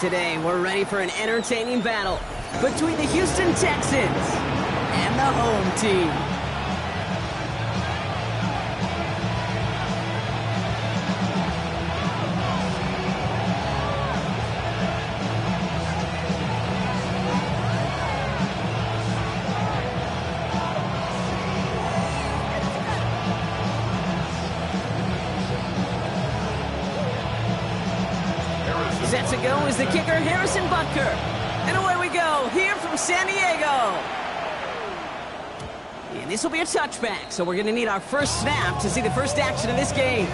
Today, we're ready for an entertaining battle between the Houston Texans and the home team. Set to go is the kicker, Harrison Butker. And away we go, here from San Diego. And this will be a touchback, so we're going to need our first snap to see the first action of this game.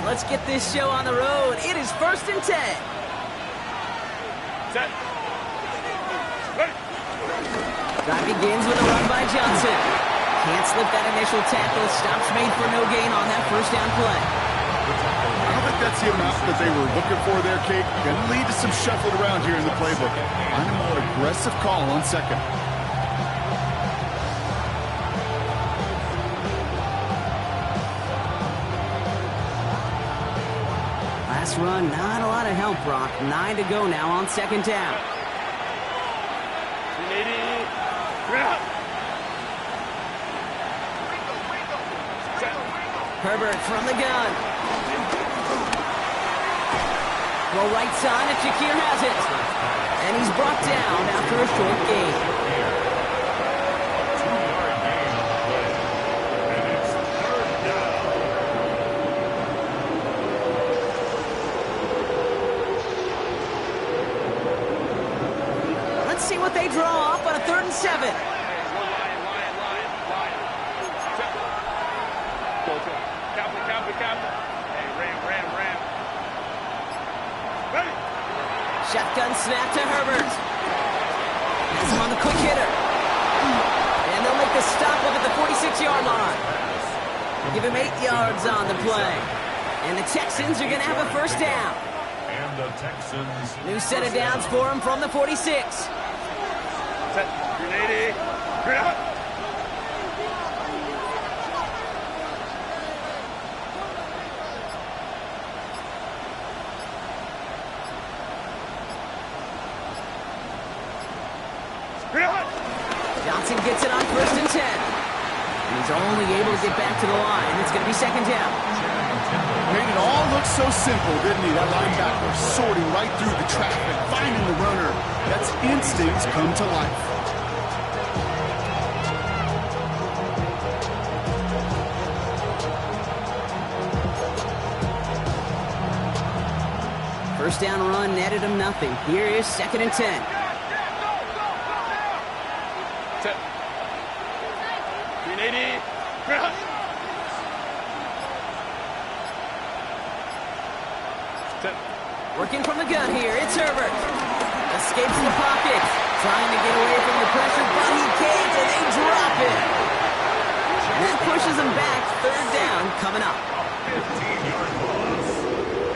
Let's get this show on the road. It is 1st and 10. Set. Ready. Drive begins with a run by Johnson. Can't slip that initial tackle. Stops made for no gain on that first down play. I don't think that's the amount that they were looking for there, Kate. Going to lead to some shuffled around here in the playbook. I'm a more aggressive call on second. Run, not a lot of help, Brock. 9 to go now on second down. Herbert from the gun. Well, right side, and Shakir has it. And he's brought down after a short gain. See what they draw up on a 3rd and 7. Shotgun snap to Herbert. Has him on the quick hitter. And they'll make the stop up at the 46-yard line. Give him 8 yards on the play. And the Texans are going to have a first down. And the Texans. New set of downs for him from the 46. Set. Grenade. Grenade. Johnson gets it on 1st and 10. And he's only able to get back to the line. It's going to be second down. Made it all look so simple, didn't he? That linebacker sorting right through the traffic, finding the runner. That's instincts come to life. First down run netted him nothing. Here is 2nd and 10. Set. Grenade. Working from the gun here, it's Herbert. Escapes the pocket. Trying to get away from the pressure, but he can't, and they drop it. And that pushes him back. 3rd down coming up. 15-yard loss.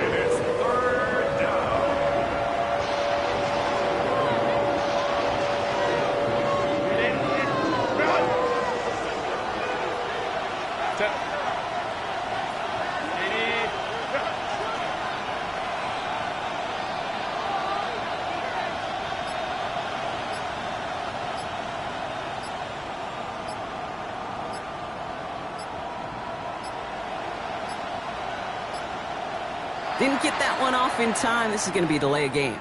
And it's 3rd down. Set. Didn't get that one off in time. This is going to be a delay of game.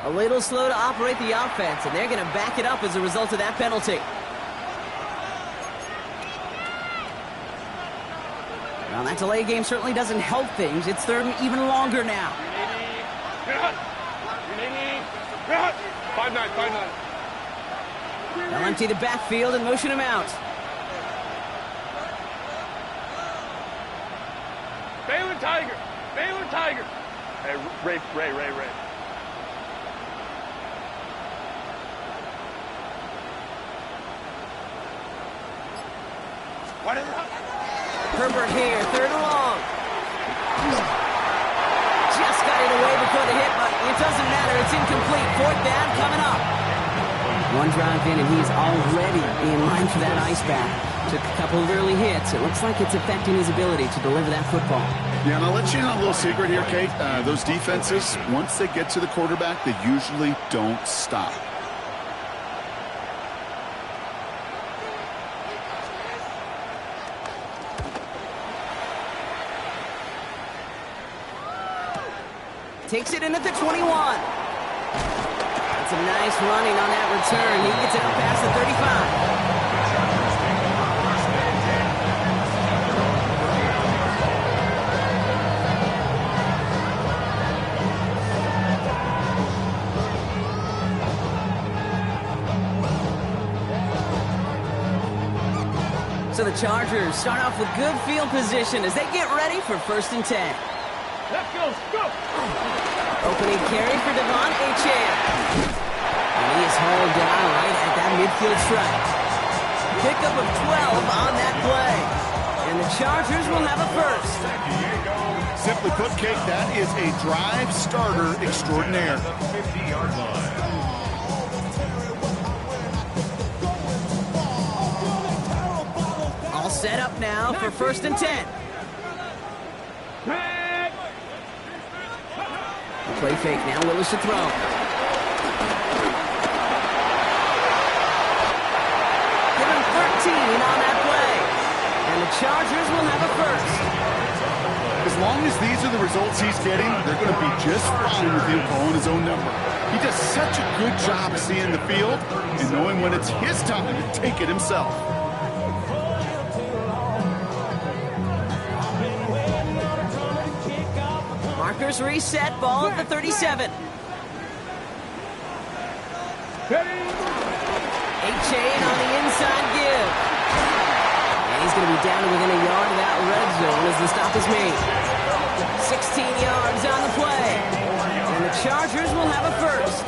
A little slow to operate the offense, and they're going to back it up as a result of that penalty. Well, that delay game certainly doesn't help things. It's 3rd and even longer now. 5-9. They'll empty the backfield and motion him out. Baylor Tiger. Hey, Ray. What is it? Herbert here, 3rd and long. Just got it It doesn't matter. It's incomplete. Fourth down coming up. One drive in, and he's already in line for that ice bath. Took a couple of early hits. It looks like it's affecting his ability to deliver that football. Yeah, and I'll let you in on a little secret here, Kate. Those defenses, once they get to the quarterback, they usually don't stop. Takes it in at the 21. That's a nice running on that return. He gets it up past the 35. So the Chargers start off with good field position as they get ready for 1st and 10. Let's go. Opening carry for Devon Achane. And he is hauled down right at that midfield stripe. Pickup of 12 on that play. And the Chargers will have a first. Simply put, Kate, that is a drive starter extraordinaire. 50-yard line. All set up now for 1st and 10. Play fake now, Willis to throw. Give him 13 on that play. And the Chargers will have a first. As long as these are the results he's getting, they're going to be just fine with him calling his own number. He does such a good job of seeing the field and knowing when it's his time to take it himself. Markers reset, ball at the 37. Achane on the inside give. And he's going to be down to within a yard of that red zone as the stop is made. 16 yards on the play. And the Chargers will have a first.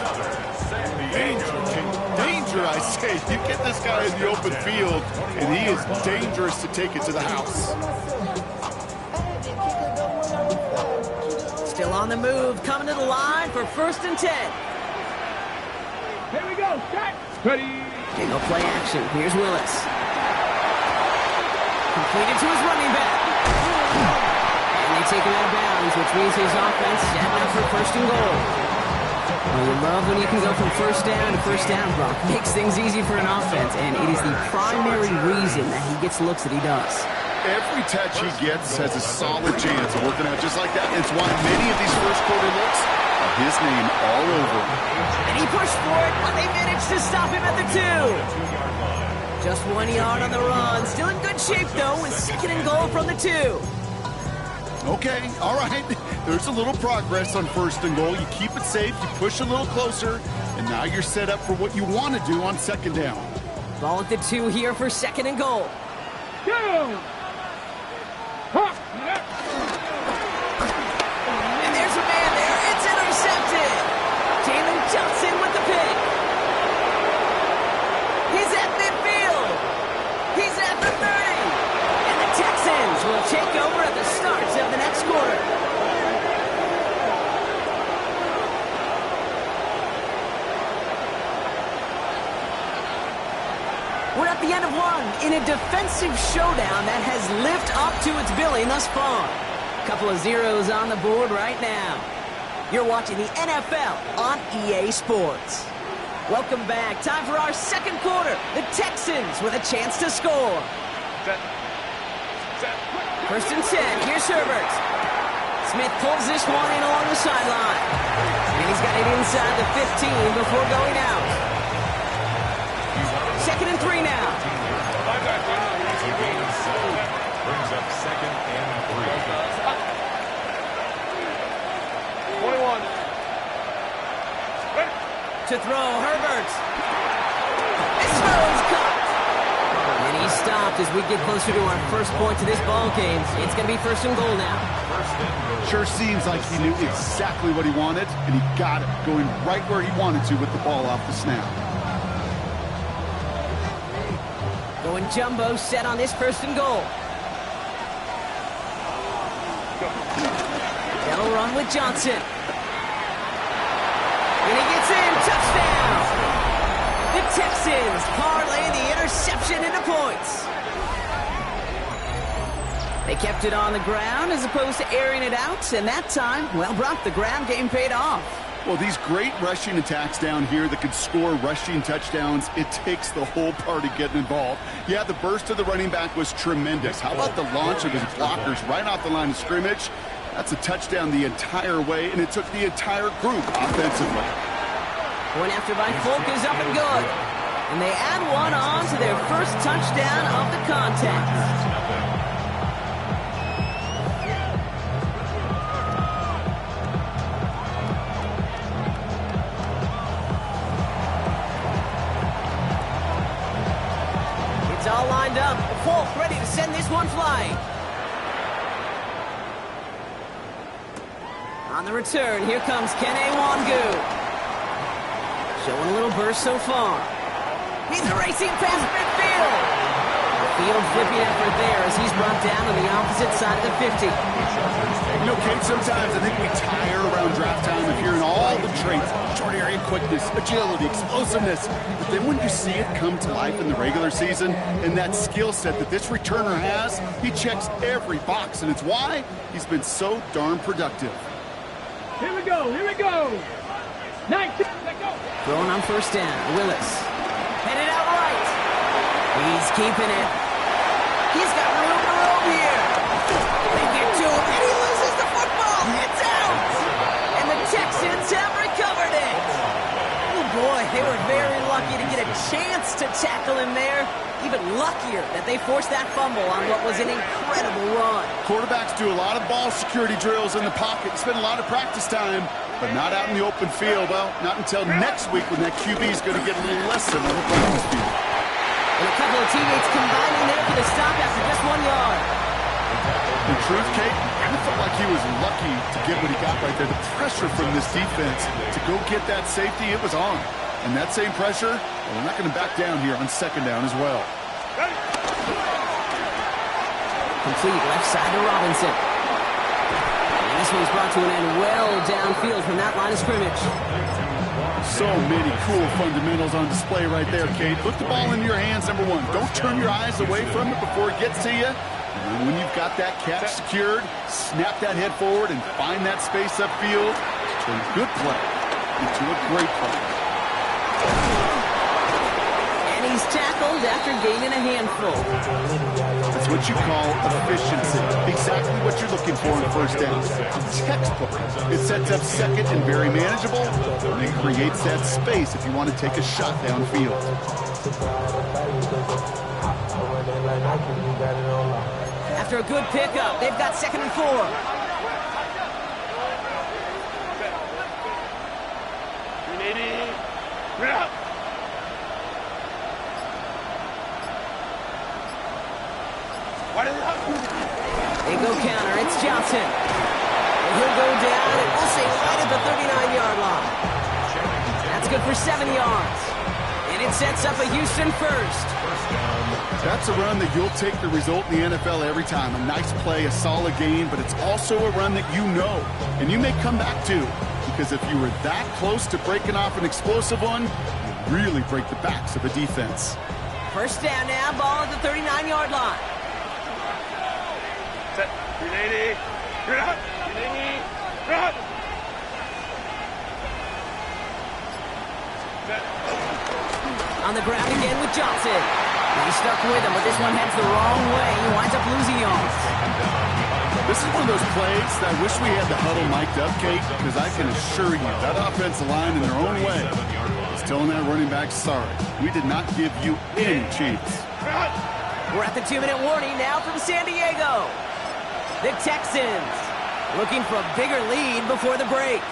Danger, I say. You get this guy in the open field, and he is dangerous to take it to the house. Still on the move, coming to the line for 1st and 10. Here we go. Set. Ready. Okay, no play action. Here's Willis. Completed to his running back. And they take him out of bounds, which means his offense setting up for 1st and goal. Well, you love when you can go from 1st down to 1st down, Brock. Makes things easy for an offense, and it is the primary reason that he gets looks that he does. Every touch he gets has a solid chance of working out just like that. It's why many of these first quarter looks have his name all over them. And he pushed for it, but they managed to stop him at the 2. Just 1 yard on the run. Still in good shape, though, with 2nd and goal from the 2. Okay, all right. There's a little progress on 1st and goal. You keep it safe, you push a little closer, and now you're set up for what you want to do on 2nd down. Ball at the 2 here for 2nd and goal. Go. And there's a man there. It's intercepted. Jalen Johnson with the pick. He's at midfield. He's at the 30. And the Texans will take over at the start of the next quarter. We're at the end of one in a defensive showdown that has lived up to its billing thus far. Couple of zeros on the board right now. You're watching the NFL on EA Sports. Welcome back. Time for our 2nd quarter. The Texans with a chance to score. Set. 1st and 10. Here's Herbert. Smith pulls this one in along the sideline. And he's got it inside the 15 before going out. 2nd and 3 now. Brings up 2nd and 3. 21. To throw, Herbert. This one's caught. And he stopped as we get closer to our first point to this ball game. It's going to be 1st and goal now. Sure seems like he knew exactly what he wanted, and he got it, going right where he wanted to with the ball off the snap. Going jumbo set on this 1st and goal. They'll run with Johnson. Texans parlay the interception into points. They kept it on the ground as opposed to airing it out, and that time, well, Brock, the ground game paid off. Well, these great rushing attacks down here that can score rushing touchdowns, it takes the whole party getting involved. Yeah, the burst of the running back was tremendous. How about the launch of his blockers right off the line of scrimmage? That's a touchdown the entire way, and it took the entire group offensively. Point after by Folk is up and good. And they add one on to their first touchdown of the contest. It's all lined up. Folk ready to send this one flying. On the return, here comes Kene Wangu. Showing a little burst so far. He's racing past midfield. Field flipping effort there as he's brought down on the opposite side of the 50. You know, Kate, sometimes I think we tire around draft time of hearing all the traits, short area quickness, agility, explosiveness. But then when you see it come to life in the regular season and that skill set that this returner has, he checks every box, and it's why he's been so darn productive. Here we go, here we go. 19, let go. Throwing on first down, Willis. Headed out right. He's keeping it. He's got room to roam here. They get to him, and he loses the football. It's out. And the Texans have recovered it. Oh, boy, they were very lucky to get a chance to tackle him there. Even luckier that they forced that fumble on what was an incredible run. Quarterbacks do a lot of ball security drills in the pocket, spend a lot of practice time, but not out in the open field. Well, not until next week when that QB is going to get a little lesson on the practice field. And a couple of teammates combining there for the stop after just 1 yard. In truth, Kate, I felt like he was lucky to get what he got right there. The pressure from this defense to go get that safety, it was on. And that same pressure, well, we're not going to back down here on second down as well. Complete left side to Robinson. And this one's brought to an end well downfield from that line of scrimmage. So many cool fundamentals on display right there, Kate. Put the ball into your hands, number one. Don't turn your eyes away from it before it gets to you. And when you've got that catch secured, snap that head forward and find that space upfield. Turn a good play into a great play. And he's tackled after gaining a handful. That's what you call efficiency. Exactly what you're looking for in first down. Textbook. It sets up second and very manageable, and it creates that space if you want to take a shot downfield. After a good pickup, they've got 2nd and 4. They go counter. It's Johnson. And he'll go down, and we'll say right at the 39-yard line. That's good for 7 yards. And it sets up a Houston first. That's a run that you'll take the result in the NFL every time. A nice play, a solid gain, but it's also a run that you know, and you may come back to. Because if you were that close to breaking off an explosive one, you really break the backs of a defense. First down now, ball at the 39-yard line. Set. 380. You're out. 380. You're out. Set. On the ground again with Johnson. He's stuck with him, but this one heads the wrong way. He winds up losing yards. This is one of those plays that I wish we had the huddle mic'd up, Kate, because I can assure you that offensive line in their own way is telling that running back, sorry, we did not give you any chance. We're at the 2-minute warning now from San Diego. The Texans looking for a bigger lead before the break.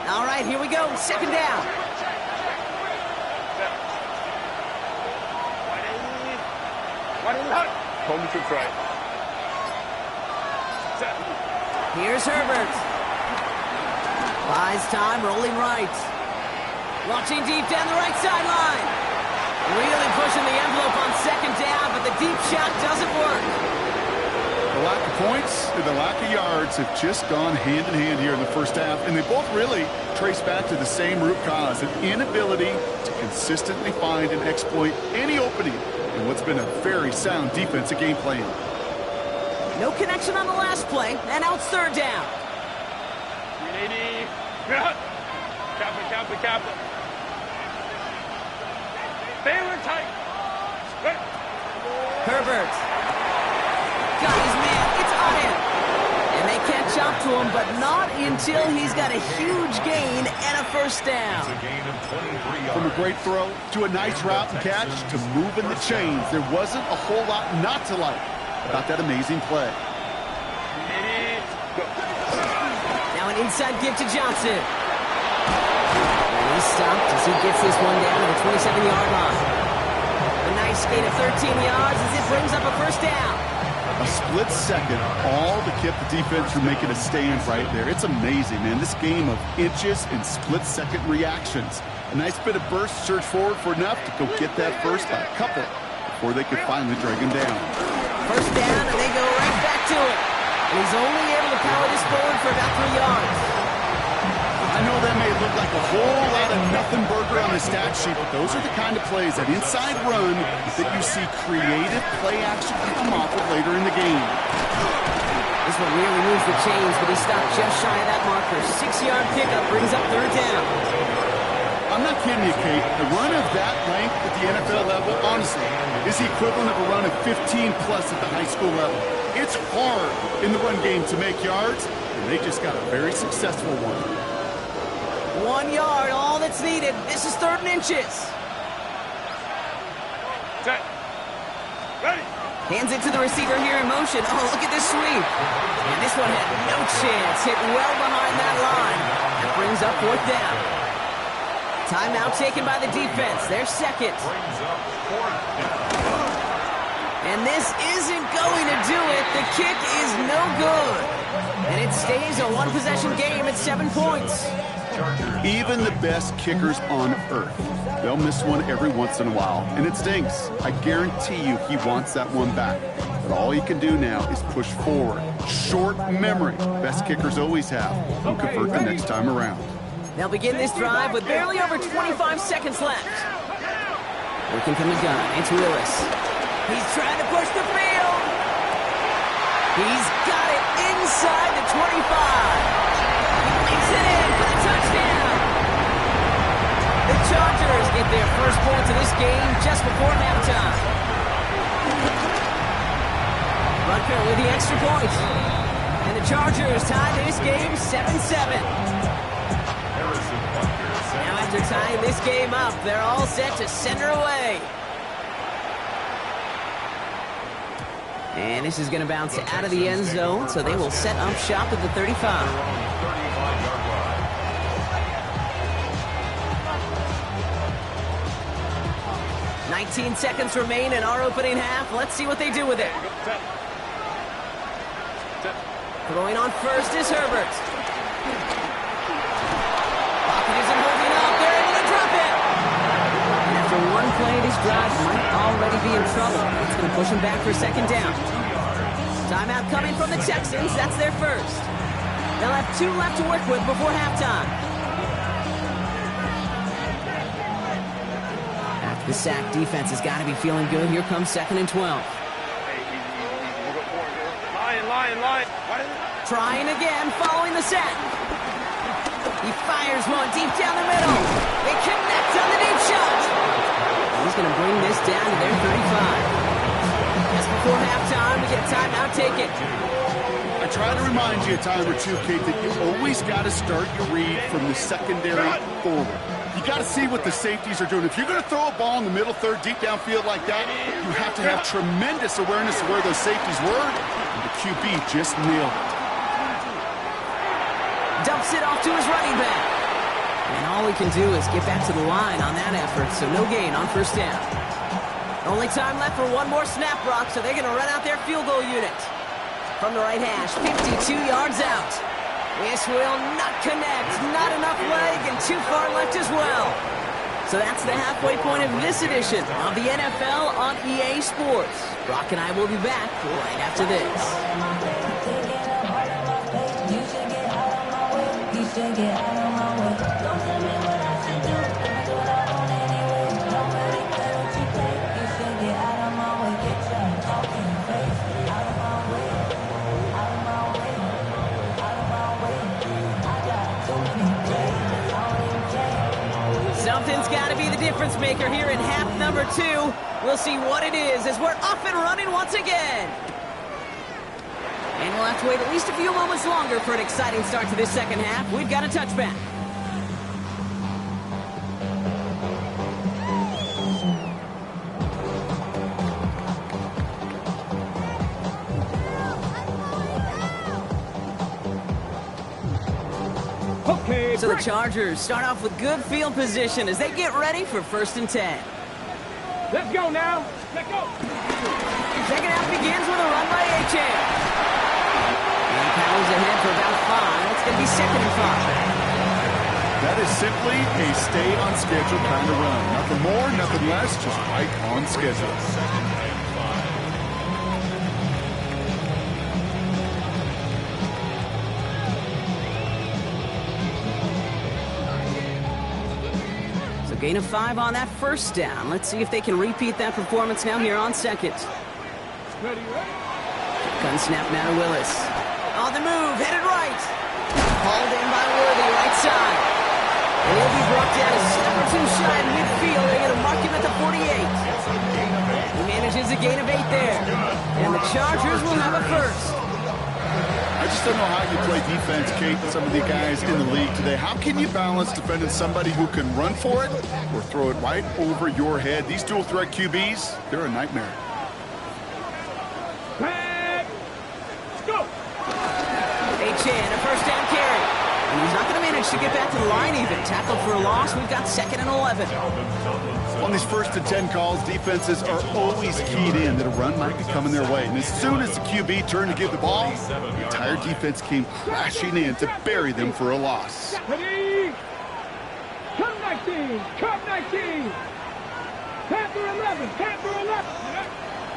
All right, here we go. 2nd down. Home to try. Set. Here's Herbert. Buys time, rolling right. Launching deep down the right sideline. Really pushing the envelope on second down, but the deep shot doesn't work. The lack of points and the lack of yards have just gone hand in hand here in the first half, and they both really trace back to the same root cause, an inability to consistently find and exploit any opening in what's been a very sound defensive game plan. No connection on the last play, and now it's third down. 380. Kappa. Baylor tight. Herbert. Got his man. It's on him. And they catch up to him, but not until he's got a huge gain and a first down. From a great throw to a nice route and catch to moving the chains, there wasn't a whole lot not to like about that amazing play. Now an inside give to Johnson. And he's stopped as he gets this one down to the 27-yard line. A nice gain of 13 yards as it brings up a first down. A split second, all to keep the defense from making a stand right there. It's amazing, man. This game of inches and split-second reactions. A nice bit of burst, surge forward for enough to go get that first by a couple before they could finally drag him down. First down, and they go right back to it. And he's only able to power this forward for about 3 yards. I know that may look like a whole lot of nothing burger on the stat sheet, but those are the kind of plays, that inside run, that you see creative play action come off of later in the game. This one really moves the chains, but he stopped just shy of that marker. 6-yard pickup brings up third down. I'm not kidding you, Kate. A run of that length at the NFL level, honestly, is the equivalent of a run of 15-plus at the high school level. It's hard in the run game to make yards, and they just got a very successful one. 1 yard, all that's needed. This is third and inches. Set. Ready. Hands it to the receiver here in motion. Oh, look at this sweep. And this one had no chance. Hit well behind that line. That brings up fourth down. Timeout taken by the defense. Their second. And this isn't going to do it. The kick is no good. And it stays a one-possession game at 7 points. Even the best kickers on earth, they'll miss one every once in a while, and it stinks. I guarantee you he wants that one back. But all he can do now is push forward. Short memory, best kickers always have, and convert the next time around. They'll begin this drive with barely over 25 seconds left. Working from the gun, it's Willis. He's trying to push the field. He's got it inside the 25. Makes it in for the touchdown. The Chargers get their first points of this game just before halftime. Rutger with the extra point. And the Chargers tie this game 7-7. Now after tying this game up, they're all set to send her away. And this is going to bounce out of the end zone, so they will set up shop at the 35. 19 seconds remain in our opening half. Let's see what they do with it. Throwing on first is Herbert. Pocket isn't holding up. They're able to drop it. And after one play, this drive might already be in trouble. It's going to push him back for second down. Timeout coming from the Texans. That's their first. They'll have 2 left to work with before halftime. After the sack, defense has got to be feeling good. Here comes 2nd and 12. Line. Trying again, following the sack. He fires one deep down the middle. They connect on the deep shot. He's going to bring this down to their 35. Just before halftime, we get a timeout taken. I try to remind you a time or two, Kate, that you always got to start your read from the secondary forward. You got to see what the safeties are doing. If you're going to throw a ball in the middle third, deep downfield like that, you have to have tremendous awareness of where those safeties were. And the QB just nailed it. Dumps it off to his running back. And all he can do is get back to the line on that effort, so no gain on first down. Only time left for one more snap, Brock, so they're going to run out their field goal unit. From the right hash, 52 yards out. This will not connect. Not enough leg and too far left as well. So that's the halfway point of this edition of the NFL on EA Sports. Brock and I will be back right after this. Something's got to be the difference maker here in half number 2. We'll see what it is as we're off and running once again. And we'll have to wait at least a few moments longer for an exciting start to this second half. We've got a touchback. Okay, So the Chargers start off with good field position as they get ready for 1st and 10. let's go now. Let's go. Second half begins with a run by Achan. And powers ahead for about 5. It's going to be 2nd and 5. That is simply a stay-on-schedule kind of run. Nothing more, nothing less, just right on schedule. So gain of 5 on that 1st down. Let's see if they can repeat that performance now here on 2nd. Ready, ready. Gun snap now to Willis. On the move, headed right. Hauled in by Worthy, right side. And he'll be brought down a step or 2 shy in midfield. They're going to mark him at the 48. He manages a gain of 8 there. And the Chargers will have a 1st. I just don't know how you play defense, Kate, with some of the guys in the league today. How can you balance defending somebody who can run for it or throw it right over your head? These dual-threat QBs, they're a nightmare. Back. Let's go. Achan, a 1st down carry. And he's not going to manage to get back to the line even. Tackled for a loss. We've got 2nd and 11. On these 1st and 10 calls, defenses are always keyed in that a run might be coming their way. And as soon as the QB turned to give the ball, the entire defense came crashing in to bury them for a loss. Ready. Come 19. Come 19. Panther 11. Panther 11.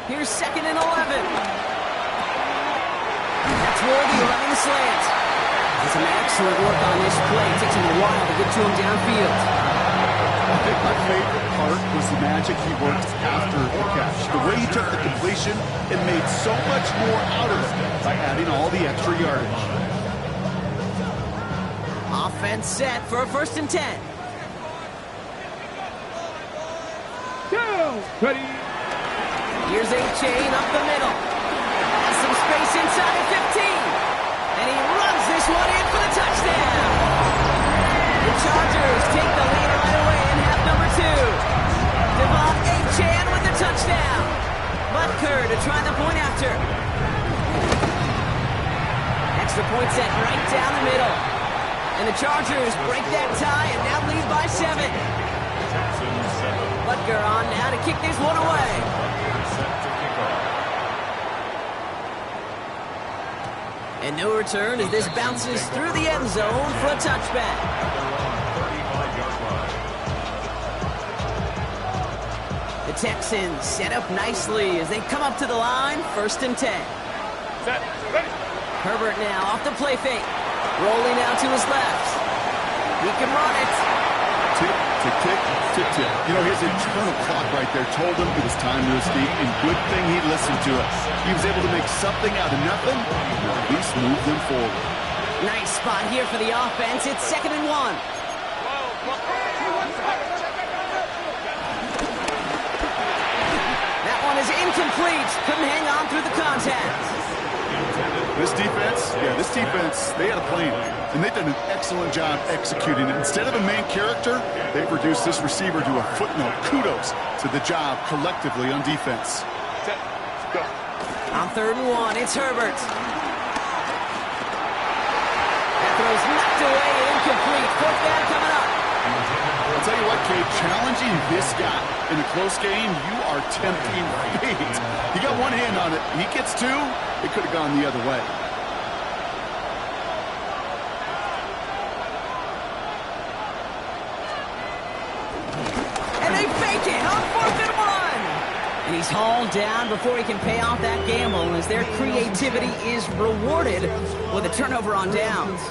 Here's 2nd and 11. That's Worthy running the slant. Some excellent work on this play. It takes him a while to get to him downfield. I think my favorite part was the magic he worked after the catch. The way he took the completion and made so much more out of it by adding all the extra yardage. Offense set for a 1st and 10. Go. Ready. Here's Achan up the middle. Has some space inside of 15. And he runs this one in for the touchdown. The Chargers take the lead right away in half number 2. Devon Achan with the touchdown. Butker to try the point after. Extra point set right down the middle. And the Chargers break that tie and now lead by 7. Butker on now to kick this one away. And no return as this bounces through the end zone for a touchback. The Texans set up nicely as they come up to the line, 1st and 10. Set. Ready. Herbert now off the play fake. Rolling out to his left. He can run it. Tick, tick, tick, tick, tick. You know, his internal clock right there told him it was time to escape, and good thing he listened to it. He was able to make something out of nothing, or at least move them forward. Nice spot here for the offense. It's 2nd and 1. That one is incomplete. Couldn't hang on through the contact. This defense, they had a plan, and they've done an excellent job executing it. Instead of a main character, they've reduced this receiver to a footnote. Kudos to the job collectively on defense. Set. Go. On 3rd and 1, it's Herbert. That throw's knocked away and incomplete. 4th down coming up. I'll tell you what, Kate, challenging this guy in a close game, you are tempting fate. He got one hand on it. He gets 2. It could have gone the other way. it on 4th and 1. And he's hauled down before he can pay off that gamble, as their creativity is rewarded with a turnover on downs.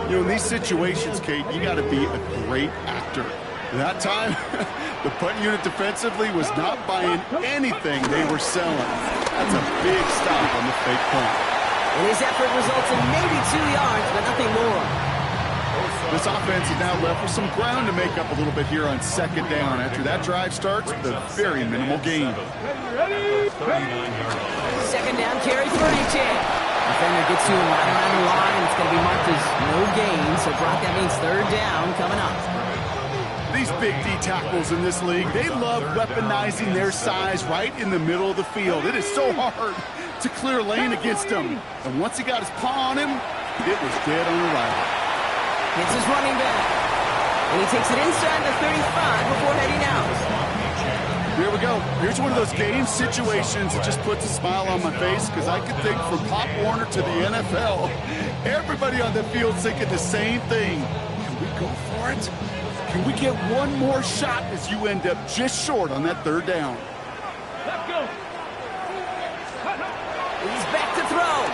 You know, in these situations, Kate, you got to be a great actor. That time, the punt unit defensively was not buying anything they were selling. That's a big stop on the fake punt. And his effort results in maybe 2 yards, but nothing more. This offense is now left with some ground to make up a little bit here on 2nd down after that drive starts with a very minimal gain. 2nd down carry for H.A. Defender gets to him right around the line. It's going to be marked as no gain. So, Brock, that means 3rd down coming up. These big D tackles in this league, they love weaponizing their size right in the middle of the field. It is so hard to clear lane against him. And once he got his paw on him, it was dead on arrival. Hits his running back. And he takes it inside the 35 before heading out. Here we go. Here's one of those game situations that just puts a smile on my face, because I could think from Pop Warner to the NFL, everybody on the field thinking the same thing. Can we go for it? Can we get one more shot as you end up just short on that 3rd down? Let's go. He's back to throw.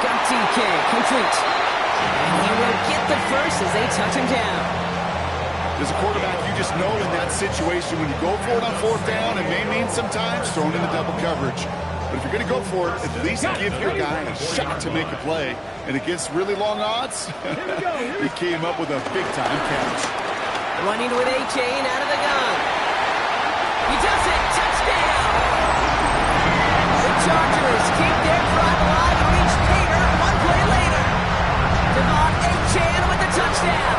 Got TK, complete. And he will get the first as they touch him down. As a quarterback, you just know in that situation when you go for it on 4th down, it may mean sometimes throwing into double coverage. But if you're going to go for it, at least give your guy a shot to make a play. And against really long odds, he came up with a big-time catch. Running with A-Chain out of the gun. He does it. Touchdown! The Chargers keep their drive alive and reach Pater 1 play later. Devon A-Chain with the touchdown.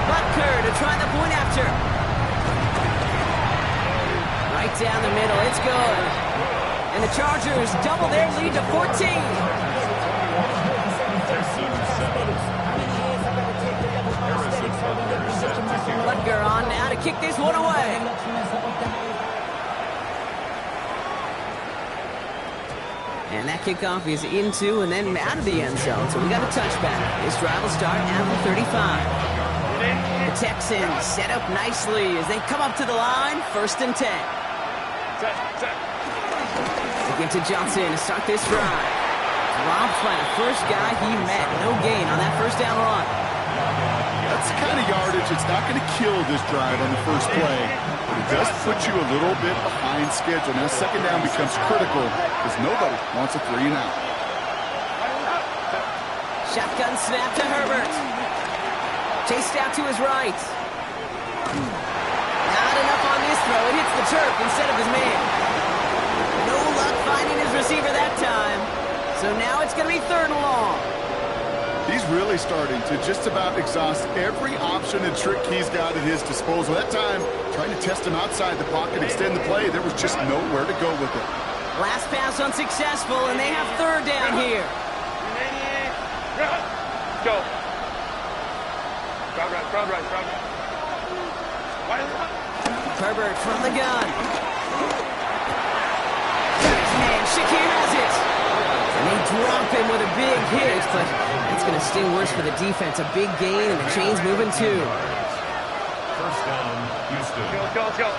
Butker to try the point after. Right down the middle. It's good. And the Chargers double their lead to 14. Butker on now to kick this one away. And that kickoff is into and then out of the end zone. So we got a touchback. This drive will start at the 35. The Texans set up nicely as they come up to the line. 1st and 10. They give to Johnson to start this drive. Dropped by the first guy he met. No gain on that 1st down run. That's the kind of yardage it's not going to kill this drive on the first play, but it does put you a little bit behind schedule. Now 2nd down becomes critical because nobody wants a 3 and out. Shotgun snap to Herbert. Chased out to his right. Not enough on this throw. It hits the turf instead of his man. No luck finding his receiver that time. So now it's going to be 3rd and long. He's really starting to just about exhaust every option and trick he's got at his disposal. That time, trying to test him outside the pocket, extend the play, there was just nowhere to go with it. Last pass unsuccessful, and they have 3rd down here. Go. Herbert from the gun. Man, Shakir has it. And they drop him with a big hit, but it's going to sting worse for the defense. A big gain, and the chain's moving too. 1st down, Houston. Go.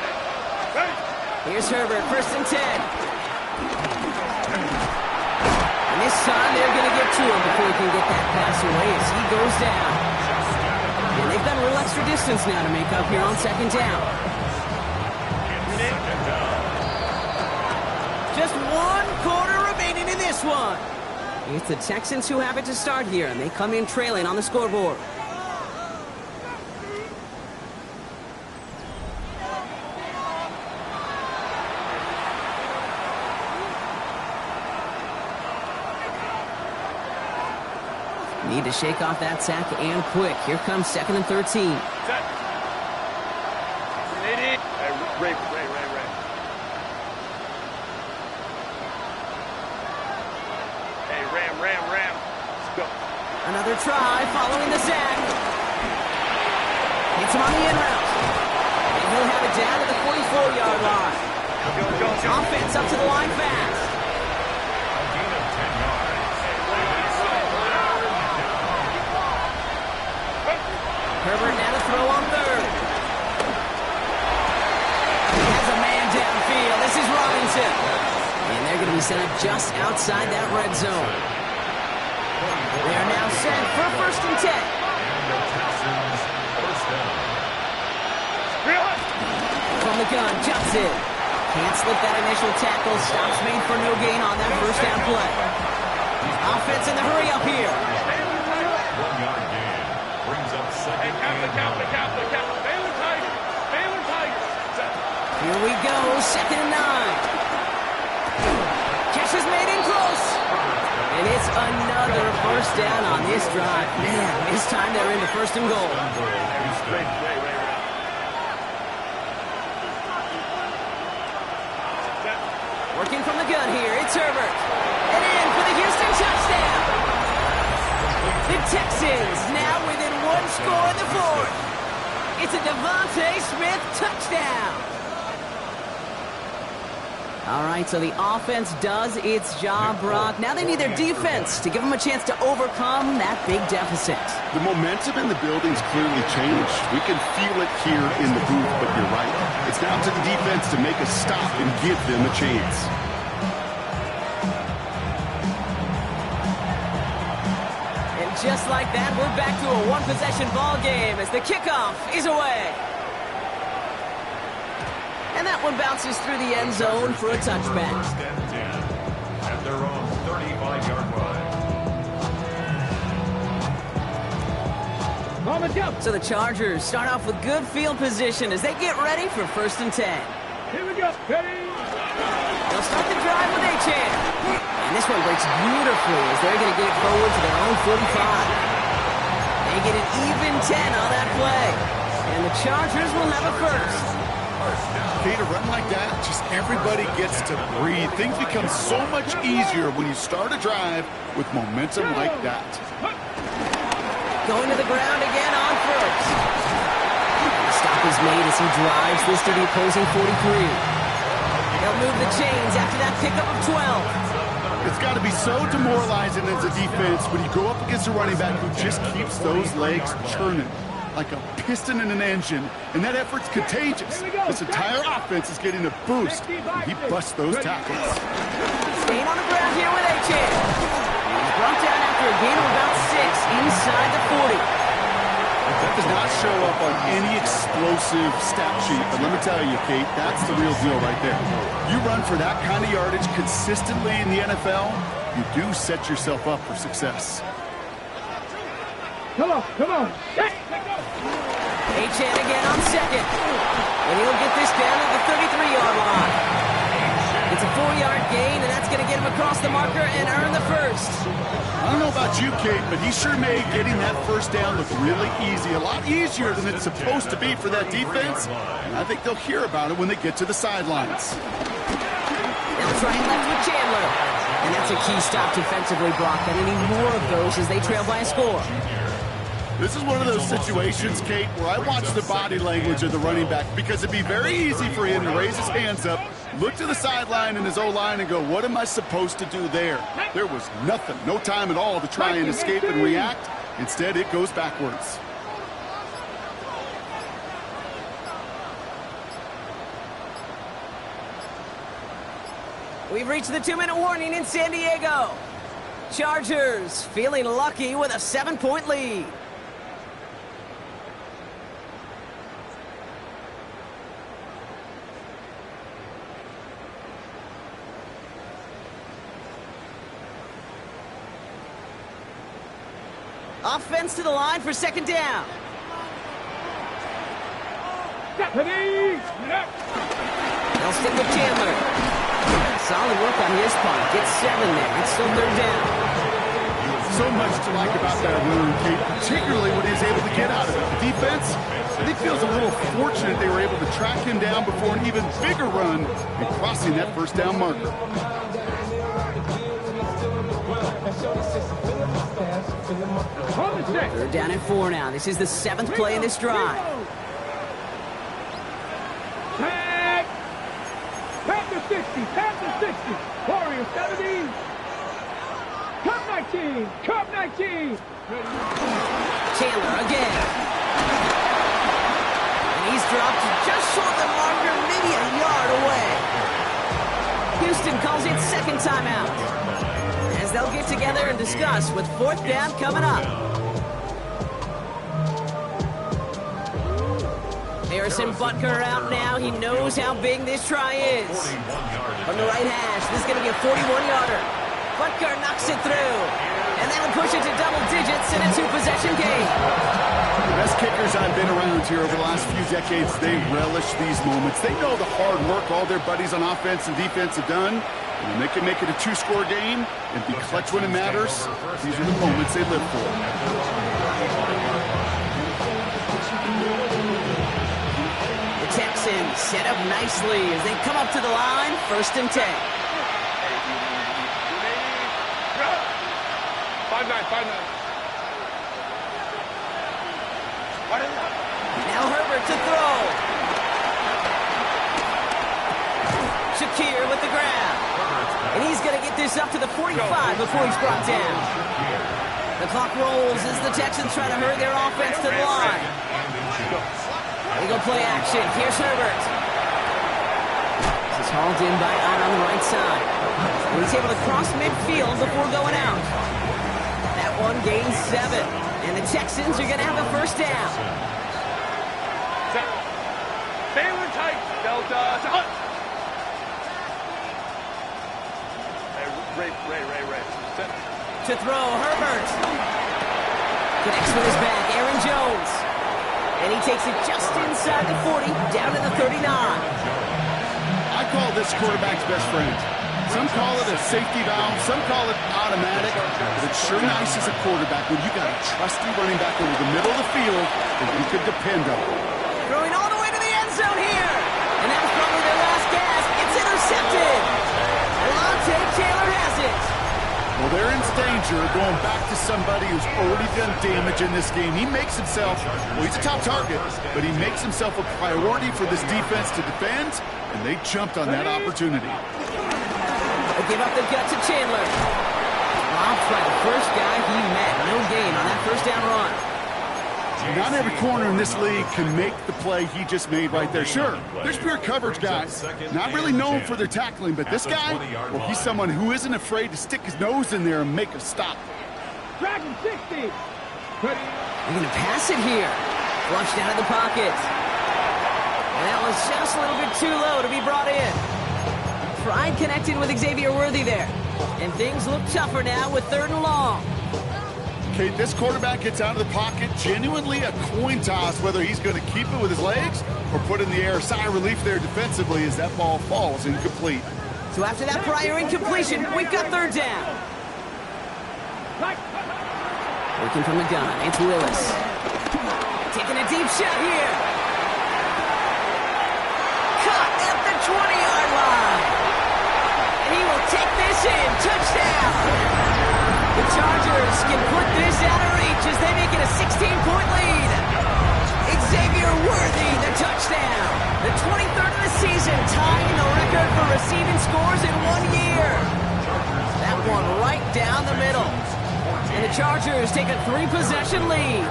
Here's Herbert, 1st and 10. And this time they're going to get to him before he can get that pass away as he goes down. And they've got a little extra distance now to make up here on 2nd down. Just 1 quarter remaining in this one. It's the Texans who have it to start here, and they come in trailing on the scoreboard. Need to shake off that sack and quick. Here comes 2nd and 13. Ray. Hey, Ram. Let's go. Another try following the sack. Hits him on the in route. And he'll have it down to the 44-yard line. Go. Offense up to the line fast. Herbert now to throw on 3rd. just outside that red zone. They are now set for 1st and 10. From the gun, Johnson. Can't slip that initial tackle. Stops made for no gain on that 1st down play. Offense in the hurry up here. 1 yard gain. Brings up second and 9. Here we go, 2nd and 9. Catch is made in close. And it's another 1st down on this drive. Man, this time they're into 1st and goal. Working from the gun here, it's Herbert. And in for the Houston touchdown. The Texans now within 1 score in the 4th. It's a Devontae Smith touchdown. All right, so the offense does its job, Brock. Now they need their defense to give them a chance to overcome that big deficit. The momentum in the building's clearly changed. We can feel it here in the booth, but you're right. It's down to the defense to make a stop and give them a chance. And just like that, we're back to a one-possession ball game as the kickoff is away. And that one bounces through the end zone for a touchback. 1st and 10 at their own 35-yard line. So the Chargers start off with good field position as they get ready for 1st and 10. Here we go. Ready? They'll start the drive with A-Chan. And this one breaks beautifully as they're going to get it forward to their own 45. They get an even 10 on that play. And the Chargers will have a 1st. Okay, to run like that, just everybody gets to breathe. Things become so much easier when you start a drive with momentum like that. Going to the ground again on 1st. Stop is made as he drives this to the opposing 43. They'll move the chains after that pickup of 12. It's got to be so demoralizing as a defense when you go up against a running back who just keeps those legs churning like a piston in an engine, and that effort's contagious. This entire offense is getting a boost, and he busts those tackles. Staying on the ground here with A-Chan. He's brought down after a gain of about 6 inside the 40. That does not show up on any explosive stat sheet, but let me tell you, Kate, that's the real deal right there. You run for that kind of yardage consistently in the NFL, you do set yourself up for success. Come on, come on. A-Chan again on 2nd. And he'll get this down at the 33-yard line. It's a 4-yard gain, and that's going to get him across the marker and earn the 1st. I don't know about you, Kate, but he sure made getting that 1st down look really easy. A lot easier than it's supposed to be for that defense. And I think they'll hear about it when they get to the sidelines. They'll try left with Chandler. And that's a key stop defensively, Brock. And they need more of those as they trail by a score. This is one of those situations, Kate, where I watch the body language of the running back because it'd be very easy for him to raise his hands up, look to the sideline in his O-line and go, what am I supposed to do there? There was nothing, no time at all to try and escape and react. Instead, it goes backwards. We've reached the 2-minute warning in San Diego. Chargers feeling lucky with a 7-point lead. Offense to the line for 2nd down. They'll stick with Chandler. Solid work on his part. Gets 7 there. It's still 3rd down. So much to like about that run, Kate, particularly what he's able to get out of it. The defense, I think, feels a little fortunate they were able to track him down before an even bigger run and crossing that 1st down marker. They're down at 4 now. This is the 7th play in this drive. Tag! Tap the 60, tap the 60. Warrior 70. Cup 19, Cup 19. Chandler again. And he's dropped just short of the marker, maybe a yard away. Houston calls it second timeout, as they'll get together and discuss with fourth down coming up. Harrison Butker out now. He knows how big this try is. From the right hash, this is going to be a 41-yarder. Butker knocks it through, and that'll push it to double digits in a two-possession game. The best kickers I've been around here over the last few decades, they relish these moments. They know the hard work all their buddies on offense and defense have done. And when they can make it a two-score game and be clutch when it matters, these are the moments they live for. The Texans set up nicely as they come up to the line, 1st and 10. 5-9. Now Herbert to throw. Shakir with the grab. And he's going to get this up to the 45 before he's brought down. The clock rolls as the Texans try to hurry their offense to the line. They go play action. Here's Herbert. This is hauled in by Ott on the right side. And he's able to cross midfield before going out. That one gains 7. And the Texans are going to have a first down. Baylor tight. Delta. Ray. To throw, Herbert. Connects with his back, Aaron Jones. And he takes it just inside the 40, down to the 39. I call this quarterback's best friend. Some call it a safety valve, some call it automatic, but it's sure nice as a quarterback when you got a trusty running back over the middle of the field that you could depend on. Throwing all the way to the end zone here. And that was probably their last gasp. It's intercepted. Lante Taylor has it. Well, they're in danger going back to somebody who's already done damage in this game. He makes himself, well, he's a top target, but he makes himself a priority for this defense to defend, and they jumped on that opportunity. They give up the gut to Chandler. Robbed by the first guy he met. No gain on that first down run. Not every corner in this league can make the play he just made right there. Sure, there's pure coverage guys, not really known for their tackling, but this guy, well, he's someone who isn't afraid to stick his nose in there and make a stop. Dragon 60. They're going to pass it here. Flushed out of the pocket. And that was just a little bit too low to be brought in. Pride connected with Xavier Worthy there. And things look tougher now with 3rd and long. Okay, this quarterback gets out of the pocket, genuinely a coin toss whether he's going to keep it with his legs or put it in the air. Sigh of relief there defensively as that ball falls incomplete. So after that prior incompletion, we've got 3rd down. Working from the gun, it's Willis. Taking a deep shot here. Caught at the 20-yard line. And he will take this in. Touchdown. The Chargers can put this out of reach as they make it a 16-point lead. Xavier Worthy, the touchdown. The 23rd of the season, tying the record for receiving scores in 1 year. That one right down the middle. And the Chargers take a 3-possession lead.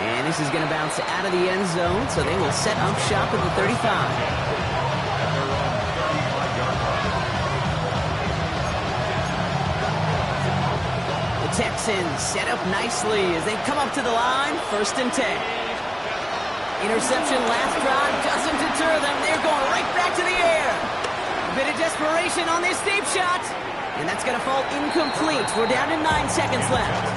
And this is going to bounce out of the end zone, so they will set up shop at the 35. Texans set up nicely as they come up to the line, 1st and 10. Interception last drive doesn't deter them. They're going right back to the air. A bit of desperation on this deep shot. And that's going to fall incomplete. We're down to 9 seconds left.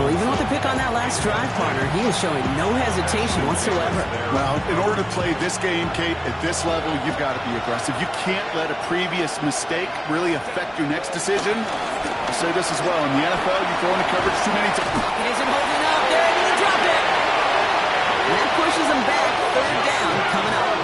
Well, even with the pick on that last drive, partner, he is showing no hesitation whatsoever. Well, in order to play this game, Kate, at this level, you've got to be aggressive. You can't let a previous mistake really affect your next decision. I'll say this as well. In the NFL, you throw into coverage too many times. It isn't holding up. They're able to drop it. And that pushes them back. 3rd down coming up.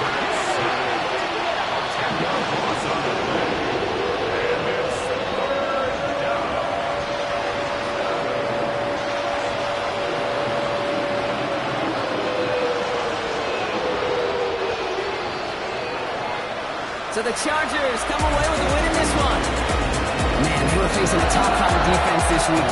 So the Chargers come away with a win in this one. Man, they were facing a top 5 defense this week,